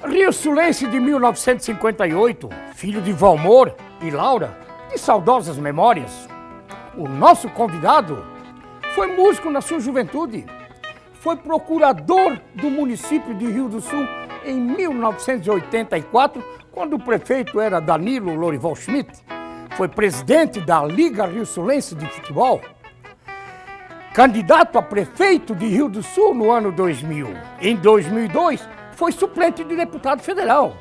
Rio-Sulense de 1958, filho de Valmor e Laura, de saudosas memórias. O nosso convidado foi músico na sua juventude, foi procurador do município de Rio do Sul em 1984, quando o prefeito era Danilo Lorival Schmidt. Foi presidente da Liga Rio-Sulense de Futebol. Candidato a prefeito de Rio do Sul no ano 2000. Em 2002, foi suplente de deputado federal.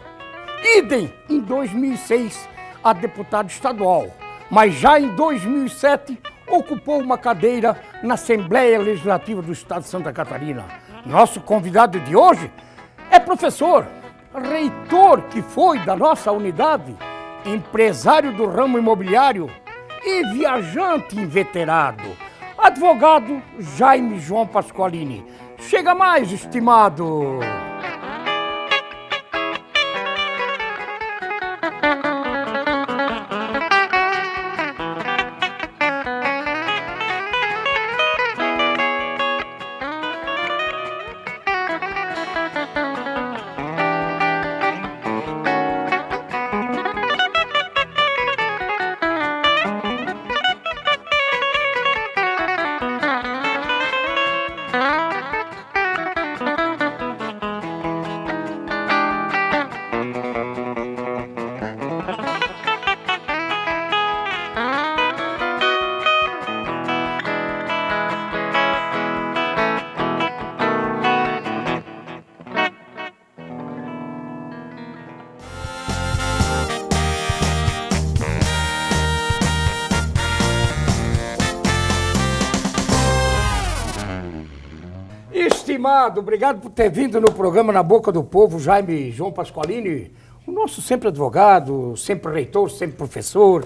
Idem em 2006 a deputado estadual. Mas já em 2007 ocupou uma cadeira na Assembleia Legislativa do Estado de Santa Catarina. Nosso convidado de hoje é professor, reitor que foi da nossa unidade, empresário do ramo imobiliário e viajante inveterado, advogado Jaime João Pasqualini. Chega mais, estimado! Estimado, obrigado por ter vindo no programa Na Boca do Povo, Jaime João Pasqualini, o nosso sempre advogado, sempre reitor, sempre professor,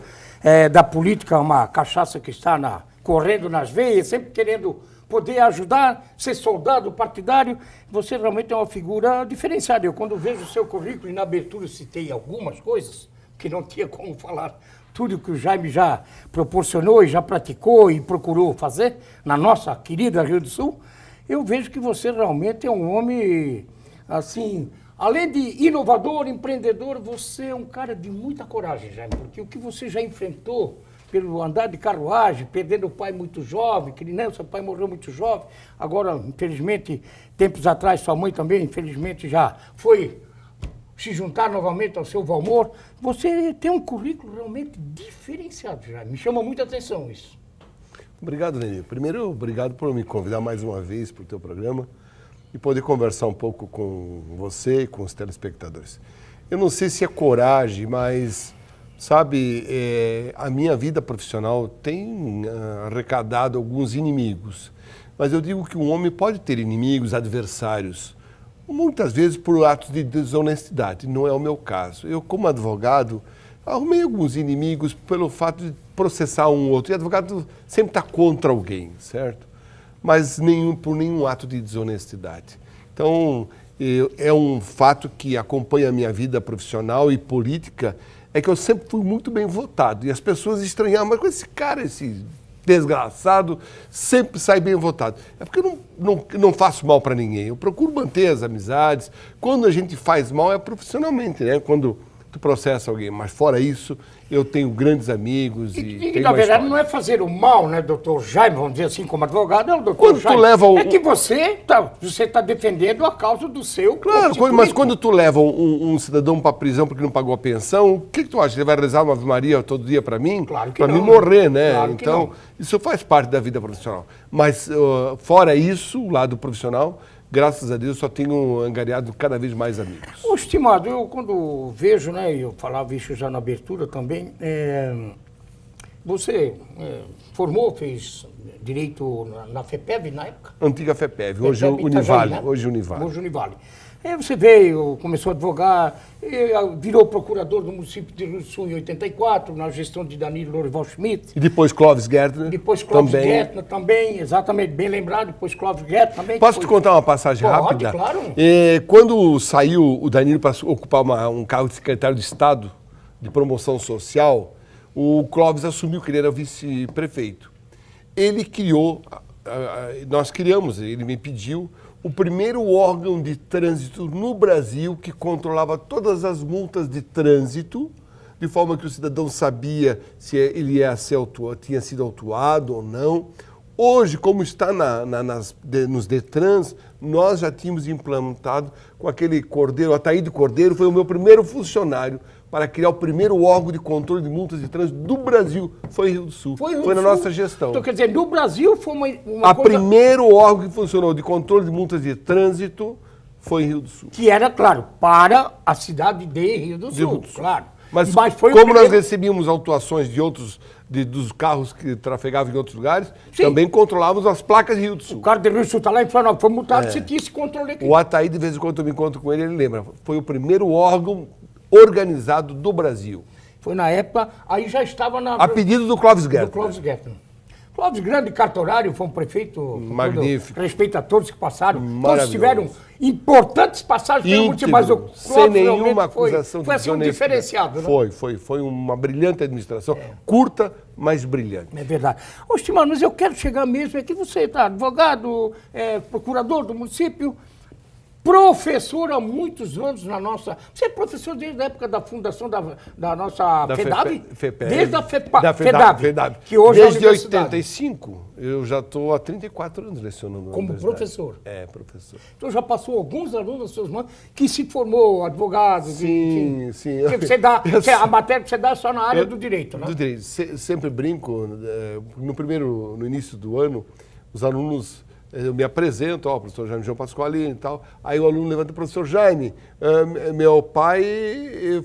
da política, uma cachaça que está correndo nas veias, sempre querendo poder ajudar, ser soldado partidário. Você realmente é uma figura diferenciada. Eu, quando vejo o seu currículo, e na abertura citei algumas coisas, que não tinha como falar tudo que o Jaime já proporcionou e já praticou e procurou fazer na nossa querida Rio do Sul, eu vejo que você realmente é um homem, assim, além de inovador, empreendedor, você é um cara de muita coragem, Jaime, porque o que você já enfrentou pelo andar de carruagem, perdendo o pai muito jovem, criança, seu pai morreu muito jovem, agora, infelizmente, tempos atrás, sua mãe também, infelizmente, já foi se juntar novamente ao seu Valmor. Você tem um currículo realmente diferenciado, Jaime, me chama muita atenção isso. Obrigado, Nenê. Primeiro, obrigado por me convidar mais uma vez para o teu programa e poder conversar um pouco com você e com os telespectadores. Eu não sei se é coragem, mas, sabe, a minha vida profissional tem arrecadado alguns inimigos. Mas eu digo que um homem pode ter inimigos, adversários, muitas vezes por atos de desonestidade. Não é o meu caso. Eu, como advogado, arrumei alguns inimigos pelo fato de processar um outro. E advogado sempre está contra alguém, certo? Mas por nenhum ato de desonestidade. Então, é um fato que acompanha a minha vida profissional e política, é que eu sempre fui muito bem votado. E as pessoas estranhavam, mas com esse cara, esse desgraçado, sempre sai bem votado. É porque eu não faço mal para ninguém. Eu procuro manter as amizades. Quando a gente faz mal é profissionalmente, né? Quando tu processa alguém, mas fora isso, eu tenho grandes amigos e na verdade, não é fazer o mal, né, doutor Jaime, vamos dizer assim, como advogado, é o doutor quando Jaime. Tu leva É que você tá defendendo a causa do seu... Claro, mas quando tu leva um cidadão para prisão porque não pagou a pensão, o que tu acha? Ele vai rezar uma Ave Maria todo dia para mim? Claro que não. Para mim morrer, né? Claro então, isso faz parte da vida profissional. Mas, fora isso, o lado profissional, graças a Deus, só tenho angariado cada vez mais amigos. Ô, estimado, eu quando vejo, né, eu falava isso já na abertura também, você formou, fez direito na FEPEV na época? Antiga FEPEV, hoje Univale. Hoje Univale. Aí você veio, começou a advogar, virou procurador do município de Rio do Sul em 84, na gestão de Danilo Lorival Schmidt. E depois Clóvis Gärtner. Depois Clóvis Gärtner também, exatamente, bem lembrado, depois Clóvis Gärtner também. Posso te contar uma passagem rápida? Claro. Quando saiu o Danilo para ocupar um cargo de secretário de Estado de promoção social, o Clóvis assumiu que ele era vice-prefeito. Ele criou, nós criamos, ele me pediu o primeiro órgão de trânsito no Brasil que controlava todas as multas de trânsito, de forma que o cidadão sabia se ele tinha sido autuado ou não. Hoje, como está nos Detrans, nós já tínhamos implantado com aquele Cordeiro, Ataíde Cordeiro, foi o meu primeiro funcionário para criar o primeiro órgão de controle de multas de trânsito do Brasil. Foi Rio do Sul. Foi na nossa gestão. Então, quer dizer, no Brasil foi uma coisa... primeiro órgão que funcionou de controle de multas de trânsito foi em Rio do Sul. Que era, claro, para a cidade de Rio do Sul, claro. Mas foi como nós recebíamos autuações dos carros que trafegavam em outros lugares, sim, também controlávamos as placas de Rio do Sul. O cara de Rio do Sul está lá e fala, não, foi multado, você tinha esse controle aqui. O Ataí, de vez em quando eu me encontro com ele lembra, foi o primeiro órgão organizado do Brasil. Foi na época, aí já estava na... A pedido do Clóvis Gertner. Do Clóvis Gertner. Clóvis, grande cartorário, foi um prefeito... Magnífico. Respeito a todos que passaram. Todos tiveram importantes passagens. Mas o Clóvis sem nenhuma acusação de foi assim um diferenciado. Né? Foi uma brilhante administração. Curta, mas brilhante. É verdade. Ô, Estimado, mas eu quero chegar mesmo, é que você está advogado, procurador do município, professor há muitos anos na nossa... Você é professor desde a época da fundação da nossa FEDAV? Desde a FEDAV. Que hoje desde 85, eu já estou há 34 anos lecionando. Como professor? É, professor. Então já passou alguns alunos, seus mãos, que se formou advogado. Sim. A matéria que você dá é só na área do direito, né? Do direito. Sempre brinco, no início do ano, os alunos... Eu me apresento, professor Jaime João Pasqualini e tal. Aí o aluno levanta, professor Jaime, meu pai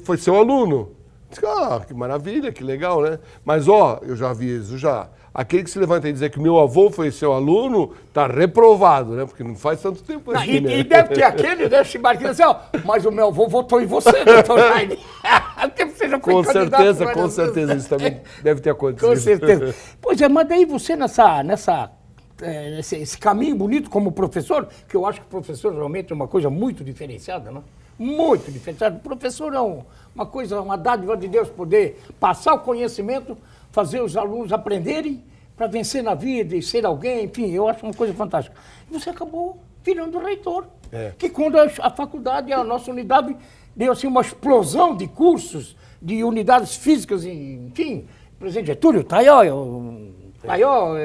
foi seu aluno. Diz, que maravilha, que legal, né? Mas, eu já aviso já. Aquele que se levanta e dizer que meu avô foi seu aluno, está reprovado, né? Porque não faz tanto tempo assim, né? E deve ter aquele, né, Chimarquinho, assim, mas o meu avô votou em você, doutor Jaime. Com certeza, isso também deve ter acontecido. Com certeza. Pois é, mas daí você esse caminho bonito como professor, que eu acho que o professor realmente é uma coisa muito diferenciada, né? Muito diferenciada. O professor é uma dádiva de Deus poder passar o conhecimento, fazer os alunos aprenderem para vencer na vida e ser alguém, enfim, eu acho uma coisa fantástica. E você acabou virando reitor, que quando a faculdade, a nossa unidade, deu assim uma explosão de cursos, de unidades físicas, enfim, Presidente Getúlio,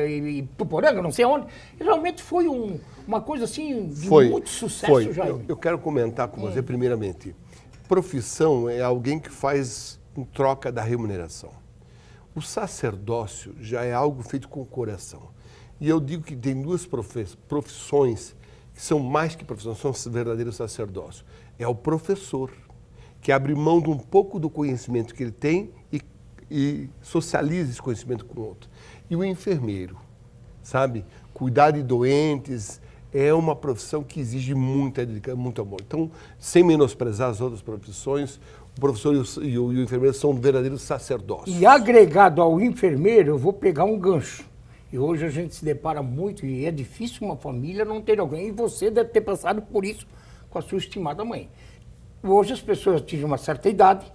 e Tuporanga, não sei onde. Realmente foi uma coisa assim de muito sucesso, Jaime. Eu quero comentar com você, primeiramente. Profissão é alguém que faz em troca da remuneração. O sacerdócio já é algo feito com o coração. E eu digo que tem duas profissões que são mais que profissões, são verdadeiros sacerdócios. É o professor, que abre mão de um pouco do conhecimento que ele tem e socializa esse conhecimento com o outro. E o enfermeiro, sabe? Cuidar de doentes é uma profissão que exige muito amor. Então, sem menosprezar as outras profissões, o professor e o enfermeiro são verdadeiros sacerdócios. E agregado ao enfermeiro, eu vou pegar um gancho. E hoje a gente se depara muito, e é difícil uma família não ter alguém. E você deve ter passado por isso com a sua estimada mãe. Hoje as pessoas atingem uma certa idade,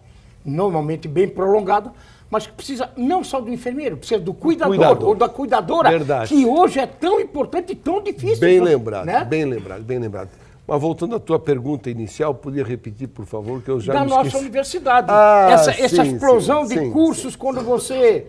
normalmente bem prolongada, mas que precisa não só do enfermeiro, precisa do cuidador ou da cuidadora, verdade, que hoje é tão importante e tão difícil. Bem lembrado, né? bem lembrado. Mas voltando à tua pergunta inicial, podia repetir, por favor, que eu já me esqueci. Da nossa universidade. Essa explosão de cursos, quando você...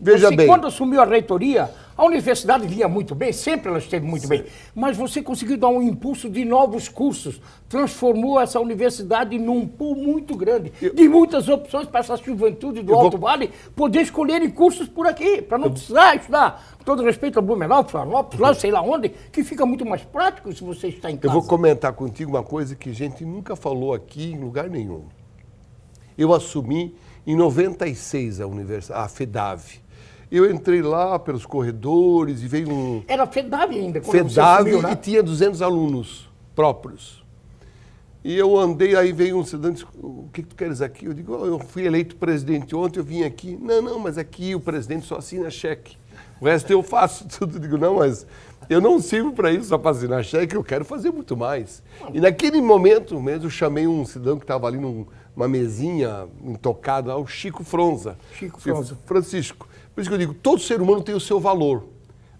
Veja bem. Quando assumiu a reitoria, a universidade vinha muito bem, sempre ela esteve muito bem, mas você conseguiu dar um impulso de novos cursos, transformou essa universidade num pool muito grande, de muitas opções para essa juventude do Alto Vale poder escolherem cursos por aqui, para não precisar estudar, com todo respeito a Blumenau, Florianópolis, lá sei lá onde, que fica muito mais prático se você está em casa. Eu vou comentar contigo uma coisa que a gente nunca falou aqui em lugar nenhum. Eu assumi em 96 a FEDAV. Eu entrei lá pelos corredores e veio um... Era FEDAV ainda, quando FEDAV, você assumiu, né? E tinha 200 alunos próprios. E eu andei, aí veio um cidadão e disse, o que tu queres aqui? Eu digo, eu fui eleito presidente ontem, eu vim aqui. Não, mas aqui o presidente só assina cheque. O resto eu faço tudo. Eu digo, não, mas eu não sirvo para isso, só para assinar cheque, eu quero fazer muito mais. E naquele momento mesmo, eu chamei um cidadão que estava ali numa mesinha intocada, o Chico Fronza. Chico Fronza. Francisco. Por isso que eu digo, todo ser humano tem o seu valor.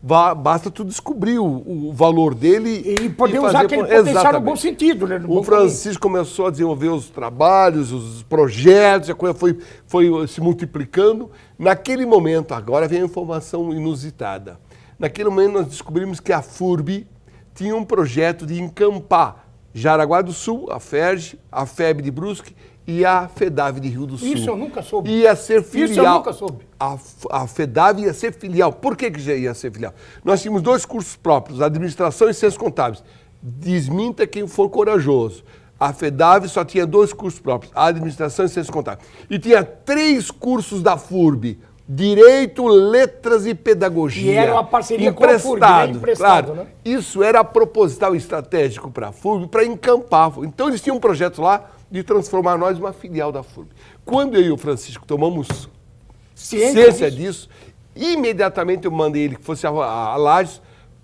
basta tu descobrir o valor dele E poder usar fazer aquele potencial no Exatamente. bom sentido, né? No bom O Francisco começou a desenvolver os trabalhos, os projetos, a coisa foi se multiplicando. Naquele momento, agora vem a informação inusitada. Naquele momento nós descobrimos que a FURB tinha um projeto de encampar Jaraguá do Sul, a FERJ, a FEB de Brusque e a FEDAV de Rio do Sul. Isso eu nunca soube. Ia ser filial. Isso eu nunca soube. A FEDAV ia ser filial. Por que já ia ser filial? Nós tínhamos 2 cursos próprios, Administração e Ciências Contábeis. Desminta quem for corajoso. A FEDAV só tinha 2 cursos próprios, Administração e Ciências Contábeis. E tinha 3 cursos da FURB, Direito, Letras e Pedagogia. E era uma parceria com a FURB, né? Emprestado, claro. né? Isso era proposital estratégico para a FURB, para encampar. Então eles tinham um projeto lá de transformar nós uma filial da FURB. Quando eu e o Francisco tomamos ciência disso, imediatamente eu mandei ele que fosse a Lages,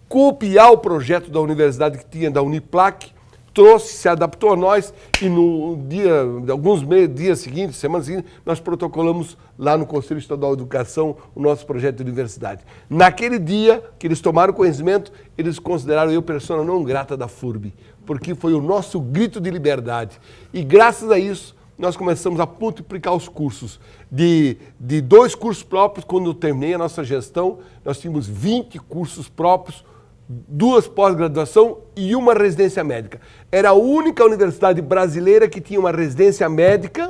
copiar o projeto da universidade que tinha, da Uniplac, trouxe, se adaptou a nós e no dia, alguns dias seguintes, semanas seguintes, nós protocolamos lá no Conselho Estadual de Educação o nosso projeto de universidade. Naquele dia que eles tomaram conhecimento, eles consideraram eu persona não grata da FURB, porque foi o nosso grito de liberdade. E graças a isso, nós começamos a multiplicar os cursos. De 2 cursos próprios, quando eu terminei a nossa gestão, nós tínhamos 20 cursos próprios, 2 pós-graduação e 1 residência médica. Era a única universidade brasileira que tinha uma residência médica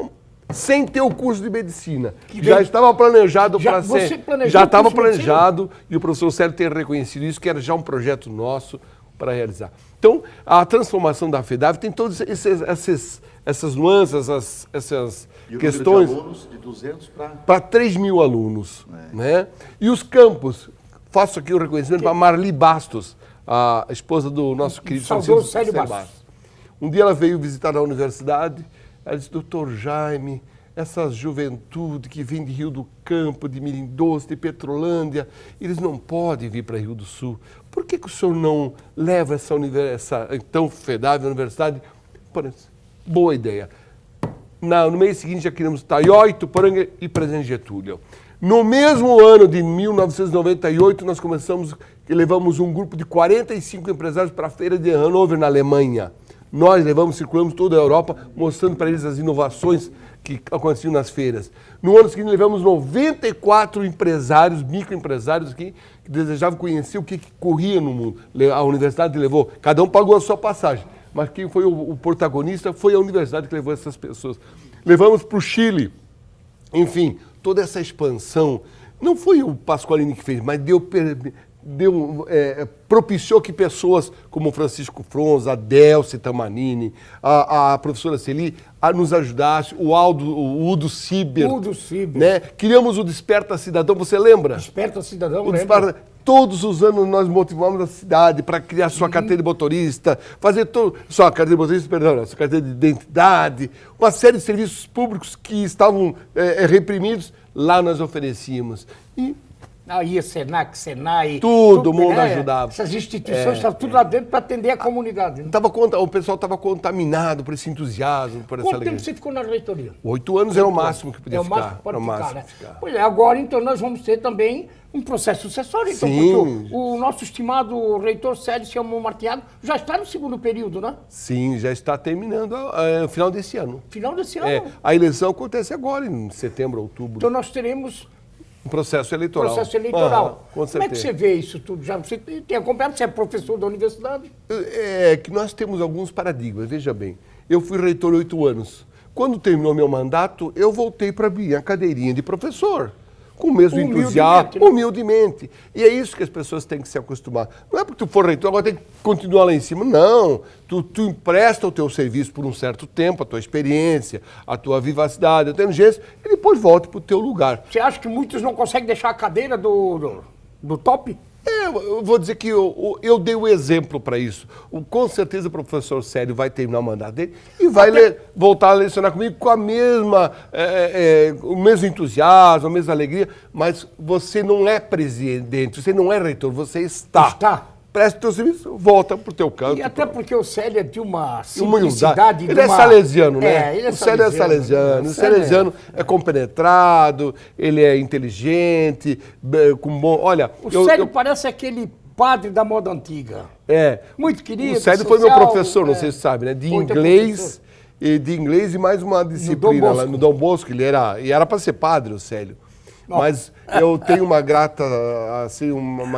sem ter o curso de medicina. Já estava planejado para ser. Já estava planejado e o professor Célio tem reconhecido isso, que era já um projeto nosso para realizar. Então, a transformação da FEDAV tem todas essas nuances, essas questões. De alunos de 200 para 3.000 alunos. Né? E os campos. Faço aqui o reconhecimento para Marli Bastos, a esposa do nosso querido saudoso Célio Bastos. Um dia ela veio visitar a universidade, ela disse, doutor Jaime, essa juventude que vem de Rio do Campo, de Mirim Doce, de Petrolândia, eles não podem vir para Rio do Sul. Por que o senhor não leva essa então FEDAV, a universidade? Boa ideia. No mês seguinte já queríamos Taió, Ituporanga e Presidente Getúlio. No mesmo ano de 1998, nós levamos um grupo de 45 empresários para a feira de Hannover, na Alemanha. Nós circulamos toda a Europa, mostrando para eles as inovações que aconteciam nas feiras. No ano seguinte, levamos 94 empresários, microempresários aqui, que desejavam conhecer o que corria no mundo. A universidade levou, cada um pagou a sua passagem, mas quem foi o protagonista foi a universidade que levou essas pessoas. Levamos para o Chile, enfim, toda essa expansão, não foi o Pasqualini que fez, mas propiciou que pessoas como Francisco Fronza, a Delce Tamanini, a professora Celi, nos ajudassem, o Udo Ciber. Né? Criamos o Desperta Cidadão, você lembra? Desperta Cidadão, Todos os anos nós motivamos a cidade para criar sua carteira de motorista, fazer sua carteira de motorista, sua carteira de identidade, uma série de serviços públicos que estavam reprimidos, lá nós oferecíamos. Aí a Senac, Senai... Todo mundo ajudava. Essas instituições estavam tudo lá dentro para atender a comunidade. Né? O pessoal estava contaminado por esse entusiasmo, por essa alegria. Quanto tempo você ficou na reitoria? 8 anos era o máximo que podia ficar. É o máximo que pode ficar, né? Pois é, agora então nós vamos ter também um processo sucessório. Então, porque o nosso estimado reitor Célio Chamou Marteado já está no 2º período, né? Sim, já está terminando no final desse ano. Final desse ano? A eleição acontece agora, em setembro, outubro. Então nós teremos... Um processo eleitoral. Com certeza. Como é que você vê isso tudo? Você tem acompanhado, você é professor da universidade? É que nós temos alguns paradigmas, veja bem. Eu fui reitor 8 anos. Quando terminou meu mandato, eu voltei para a minha cadeirinha de professor. Com o mesmo entusiasmo, humildemente. E é isso que as pessoas têm que se acostumar. Não é porque tu for reitor, agora tem que continuar lá em cima. Não. Tu empresta o teu serviço por um certo tempo, a tua experiência, a tua vivacidade, a tua inteligência, e depois volta para o teu lugar. Você acha que muitos não conseguem deixar a cadeira do top? Eu vou dizer que eu dei o exemplo para isso. Com certeza o professor Célio vai terminar o mandato dele e vai voltar a lecionar comigo com a mesma, o mesmo entusiasmo, a mesma alegria, mas você não é presidente, você não é reitor, você está. presta o teu serviço, volta pro teu canto. E até porque o Célio é de uma humildade. simplicidade. Ele é salesiano, né? É, ele é o Célio é salesiano. O salesiano é compenetrado, ele é inteligente, com bom... Olha... O Célio parece aquele padre da moda antiga. É. Muito querido, O Célio foi meu professor, não sei se você sabe, né? De inglês e mais uma disciplina lá no Dom Bosco. Ele era para ser padre, o Célio. Não. Mas eu tenho uma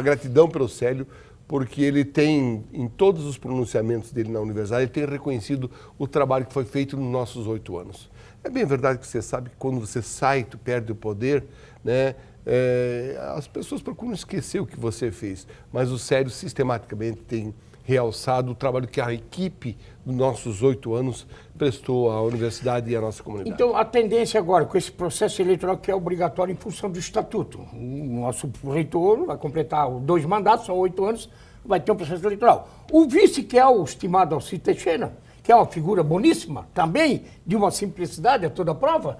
gratidão pelo Célio, porque ele tem, em todos os pronunciamentos dele na universidade, ele tem reconhecido o trabalho que foi feito nos nossos 8 anos. É bem verdade que você sabe que quando você sai, tu perde o poder, né? As pessoas procuram esquecer o que você fez, mas o Célio sistematicamente tem realçado o trabalho que a equipe dos nossos 8 anos prestou à universidade e à nossa comunidade. Então, a tendência agora, com esse processo eleitoral que é obrigatório em função do estatuto, o nosso reitor vai completar 2 mandatos, são 8 anos, vai ter um processo eleitoral. O vice, que é o estimado Alcir Teixeira, que é uma figura boníssima, também de uma simplicidade a toda prova,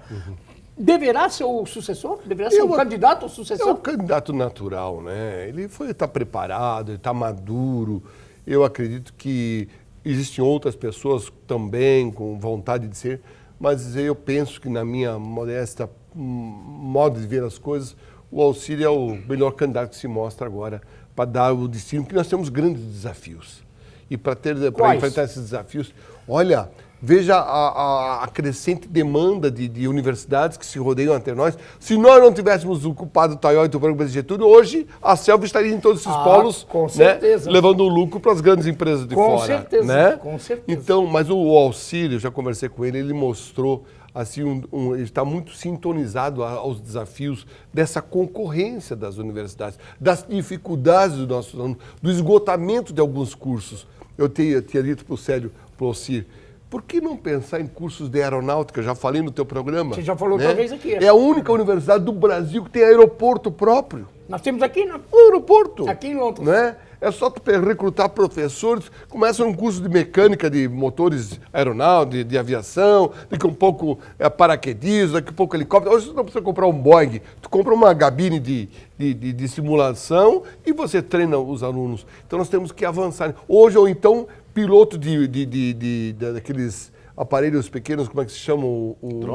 deverá ser o sucessor? Deverá ser o candidato ao sucessor? É um candidato natural, né? Ele está preparado, ele está maduro. Eu acredito que existem outras pessoas também com vontade de ser, mas eu penso que na minha modesta modo de ver as coisas, o Alcir é o melhor candidato que se mostra agora para dar o destino, porque nós temos grandes desafios. E para enfrentar esses desafios, olha... Veja a crescente demanda de universidades que se rodeiam até nós. Se nós não tivéssemos ocupado o Taió e o Tubarão Brasil Getúlio, hoje a Selva estaria em todos esses polos, com certeza, né, levando o lucro para as grandes empresas de fora. Certeza, né? Com certeza. Então, mas o Alcir, eu já conversei com ele, ele mostrou, assim, ele está muito sintonizado aos desafios dessa concorrência das universidades, das dificuldades dos nossos alunos, do esgotamento de alguns cursos. Eu tinha dito para o Célio, para o Alcir, por que não pensar em cursos de aeronáutica? Eu já falei no teu programa. Você já falou outra vez aqui. É a única universidade do Brasil que tem aeroporto próprio. Nós temos aqui, né? Um aeroporto. Aqui em Londres. Né? É só tu recrutar professores, começa um curso de mecânica de motores aeronáuticos, de aviação, daqui a um pouco paraquedismo, daqui a pouco helicóptero. Hoje você não precisa comprar um Boeing, tu compra uma cabine de simulação e você treina os alunos. Então nós temos que avançar. Hoje ou então piloto daqueles aparelhos pequenos, como é que se chama?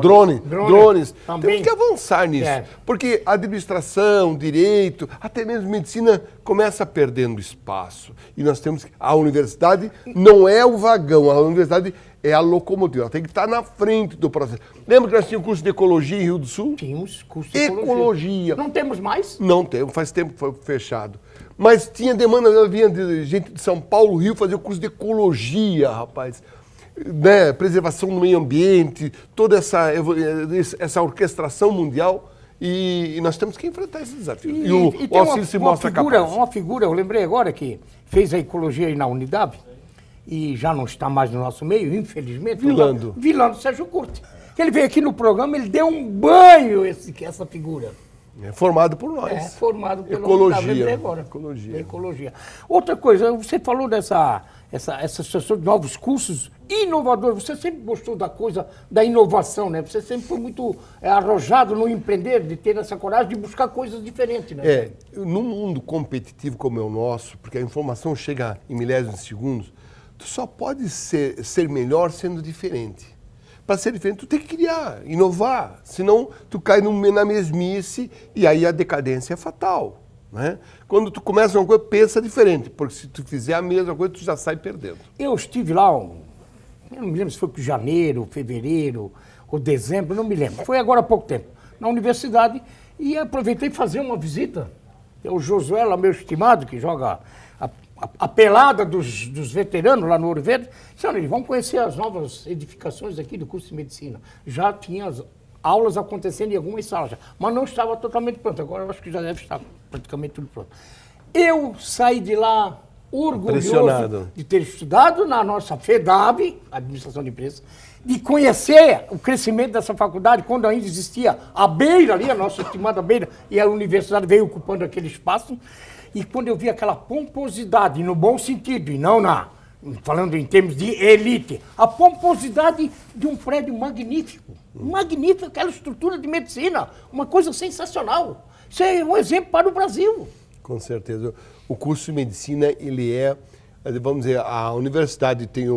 Drones. Temos que avançar nisso. Porque a administração, direito, até mesmo medicina começa perdendo espaço. E nós temos que... A universidade não é o vagão, a universidade é a locomotiva. Ela tem que estar na frente do processo. Lembra que nós tínhamos curso de ecologia em Rio do Sul? Tínhamos curso de ecologia. Não temos mais? Não temos, faz tempo que foi fechado. Mas tinha demanda, vinha de gente de São Paulo, Rio, fazer o curso de ecologia, rapaz. Né? Preservação do meio ambiente, toda essa orquestração mundial. E nós temos que enfrentar esses desafios. E o Alcir se mostra capaz. Uma figura, eu lembrei agora, que fez a ecologia aí na Unidab, e já não está mais no nosso meio, infelizmente. Vilando Sérgio Curti. Ele veio aqui no programa, ele deu um banho, essa figura. É formado por nós. Formado pela ecologia. Agora. Ecologia. Outra coisa, você falou dessa situação de novos cursos inovadores. Você sempre gostou da coisa da inovação, né? Você sempre foi muito arrojado no empreender, de ter essa coragem de buscar coisas diferentes, né? Num mundo competitivo como é o nosso, porque a informação chega em milésimos de segundos, tu só pode ser melhor sendo diferente. Para ser diferente, tu tem que criar, inovar. Senão, tu cai na mesmice e aí a decadência é fatal. Né? Quando tu começa uma coisa, pensa diferente. Porque se tu fizer a mesma coisa, tu já sai perdendo. Eu estive lá, eu não me lembro se foi janeiro, fevereiro ou dezembro, não me lembro. Foi agora há pouco tempo, na universidade, e aproveitei para fazer uma visita. O Josué, lá, meu estimado, que joga a pelada dos veteranos lá no Ouro Verde, disse, olha, vamos conhecer as novas edificações aqui do curso de medicina. Já tinha as aulas acontecendo em algumas salas, mas não estava totalmente pronto. Agora eu acho que já deve estar praticamente tudo pronto. Eu saí de lá orgulhoso de ter estudado na nossa FEDAB, Administração de Empresas, de conhecer o crescimento dessa faculdade quando ainda existia a Beira ali, a nossa estimada Beira, e a universidade veio ocupando aquele espaço. E quando eu vi aquela pomposidade, no bom sentido, e não falando em termos de elite, a pomposidade de um prédio magnífico. Magnífico, aquela estrutura de medicina, uma coisa sensacional. Isso é um exemplo para o Brasil. Com certeza. o curso de medicina, ele é, vamos dizer, a universidade tem,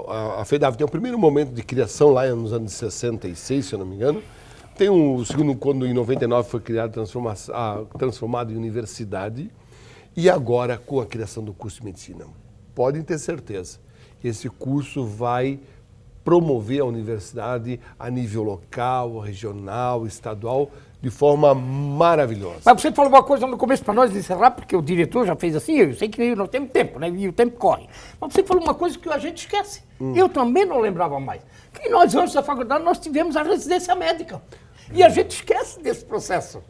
a FEDAV tem o primeiro momento de criação lá nos anos 66, se eu não me engano. Tem o segundo, quando em 99 foi criado, transformado em universidade. E agora, com a criação do curso de medicina, podem ter certeza que esse curso vai promover a universidade a nível local, regional, estadual, de forma maravilhosa. Mas você falou uma coisa no começo para nós encerrar, porque o diretor já fez assim, eu sei que nós temos tempo, né? E o tempo corre. Mas você falou uma coisa que a gente esquece. Eu também não lembrava mais. Que nós, antes da faculdade, nós tivemos a residência médica. E a gente esquece desse processo.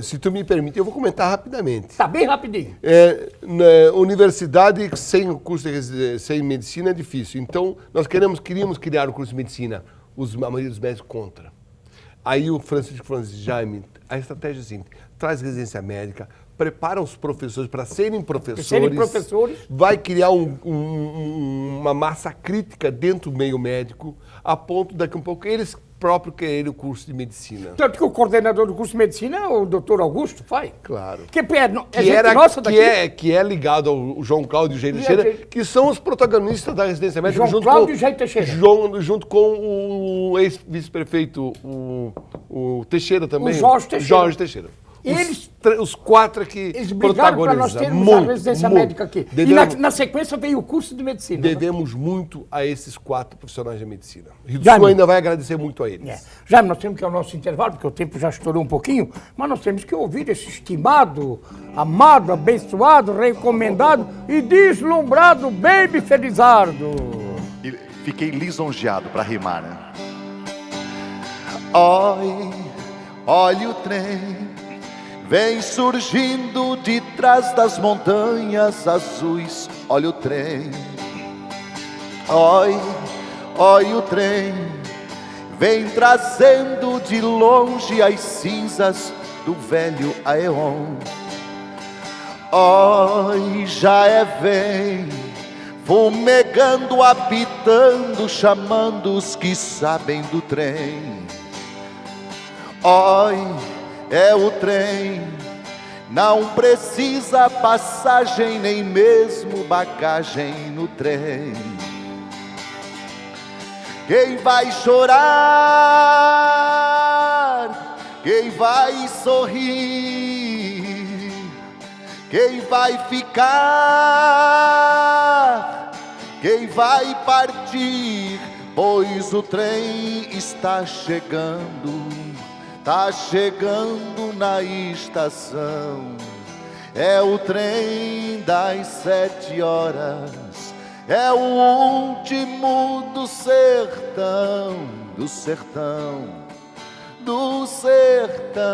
Se tu me permite, eu vou comentar rapidamente. Tá bem rapidinho. Na universidade sem o curso sem medicina é difícil. Então, nós queríamos criar o curso de medicina. A maioria dos médicos contra. Aí o Francisco falou assim, Jaime, a estratégia é a seguinte, traz residência médica, prepara os professores para serem professores, vai criar uma massa crítica dentro do meio médico, a ponto daqui a um pouco eles próprios quererem o curso de medicina. Tanto que o coordenador do curso de medicina é o doutor Augusto, faz. Claro. Que é ligado ao João Cláudio e Jair Teixeira, que são os protagonistas da residência médica. João Cláudio e Jair Teixeira. Junto com o ex-vice-prefeito, o Teixeira também. O Jorge Teixeira. Os quatro aqui eles brigaram para nós termos a residência médica aqui. Devemos, e na sequência veio o curso de medicina. Devemos muito a esses 4 profissionais de medicina. Rio do Sul ainda vai agradecer muito a eles. Já nós temos que ir ao nosso intervalo, porque o tempo já estourou um pouquinho, mas nós temos que ouvir esse estimado, amado, abençoado, recomendado e deslumbrado Baby Felizardo. E fiquei lisonjeado para rimar, né? Olha o trem, vem surgindo de trás das montanhas azuis. Olha o trem, olha o trem, vem trazendo de longe as cinzas do velho Aeon. Já vem, fumegando, apitando, chamando os que sabem do trem. É o trem, não precisa passagem, nem mesmo bagagem no trem. Quem vai chorar, quem vai sorrir, quem vai ficar, quem vai partir, pois o trem está chegando. Tá chegando na estação, é o trem das 7 horas, é o último do sertão, do sertão, do sertão.